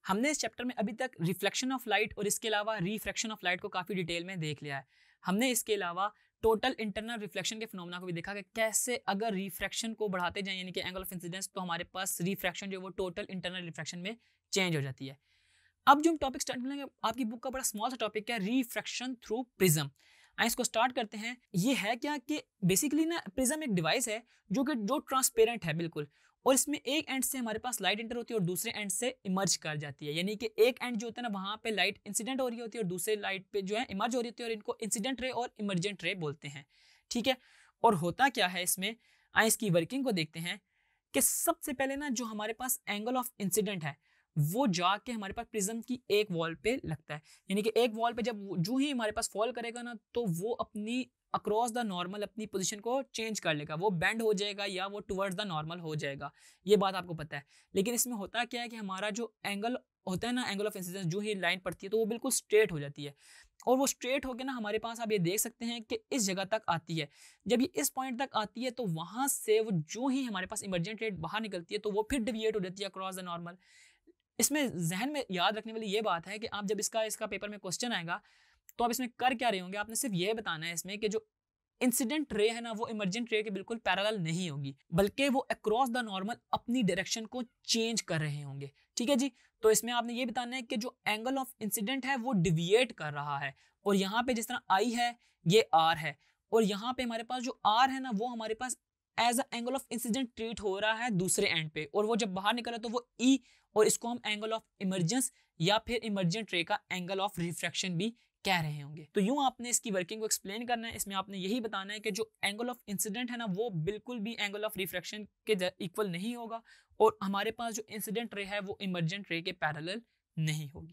हमने इस चैप्टर में अभी तक रिफ्लेक्शन ऑफ लाइट और इसके अलावा रिफ्रैक्शन ऑफ लाइट को काफ़ी डिटेल में देख लिया है। हमने इसके अलावा टोटल इंटरनल रिफ्लेक्शन के फिनोमेना को भी देखा कि कैसे अगर रिफ्रैक्शन को बढ़ाते जाएं यानी कि एंगल ऑफ इंसिडेंस, तो हमारे पास रिफ्रैक्शन जो वो टोटल इंटरनल रिफ्रैक्शन में चेंज हो जाती है। अब जो हम टॉपिक स्टार्ट करेंगे, आपकी बुक का बड़ा स्मॉल सा टॉपिक है रिफ्रैक्शन थ्रू प्रिज्म। इसको स्टार्ट करते हैं। ये है क्या कि बेसिकली ना प्रिज्म एक डिवाइस है जो ट्रांसपेरेंट है बिल्कुल, और इसमें एक एंड से हमारे पास लाइट एंटर होती है और दूसरे एंड से इमर्ज कर जाती है। यानी कि एक एंड जो होता है ना वहां पे लाइट इंसिडेंट हो रही होती है और दूसरे लाइट पे जो है इमर्ज हो रही होती है, और इनको इंसिडेंट रे और इमर्जेंट रे बोलते हैं। ठीक है, और होता क्या है इसमें, इसकी वर्किंग को देखते हैं कि सबसे पहले ना जो हमारे पास एंगल ऑफ इंसिडेंट है वो जाके हमारे पास प्रिज्म की एक वॉल पे लगता है। यानी कि एक वॉल पे जब जो ही हमारे पास फॉल करेगा ना, तो वो अपनी अक्रॉस द नॉर्मल अपनी पोजीशन को चेंज कर लेगा, वो बेंड हो जाएगा या वो टुवर्ड्स द नॉर्मल हो जाएगा। ये बात आपको पता है। लेकिन इसमें होता क्या है कि हमारा जो एंगल होता है ना, एंगल ऑफ इंसिडेंस, जो ही लाइन पड़ती है तो वो बिल्कुल स्ट्रेट हो जाती है, और वो स्ट्रेट होकर ना हमारे पास आप ये देख सकते हैं कि इस जगह तक आती है। जब ये इस पॉइंट तक आती है तो वहां से वो जो ही हमारे पास इमर्जेंट रेट बाहर निकलती है तो वो फिर डिविएट हो जाती है अक्रॉस द नॉर्मल। इसमें जहन में याद रखने वाली ये बात है कि आप जब इसका पेपर में क्वेश्चन आएगा तो आप इसमें कर क्या रहे होंगे, आपने सिर्फ ये बताना है इसमें कि जो इंसिडेंट रे है ना वो इमर्जेंट रे के बिल्कुल पैरेलल नहीं होगी, बल्कि वो अक्रॉस द नॉर्मल अपनी डायरेक्शन को चेंज कर रहे होंगे। ठीक है जी, तो इसमें आपने ये बताना है कि जो एंगल ऑफ इंसिडेंट है वो डिविएट कर रहा है, और यहाँ पे जिस तरह आई है ये आर है, और यहाँ पे हमारे पास जो आर है ना वो हमारे पास as a angle of incident treat हो रहा है दूसरे एंड पे, और वो जब बाहर निकला तो वो ई, और इसको हम एंगल ऑफ इमर्जेंस या फिर इमर्जेंट रे का एंगल ऑफ रिफ्रैक्शन भी कह रहे होंगे। तो यूं आपने इसकी वर्किंग को एक्सप्लेन करना है। इसमें आपने यही बताना है कि जो एंगल ऑफ इंसिडेंट है ना वो बिल्कुल भी एंगल ऑफ रिफ्रैक्शन के इक्वल नहीं होगा, और हमारे पास जो इंसिडेंट रे है वो इमर्जेंट रे के पैरेलल नहीं होगी।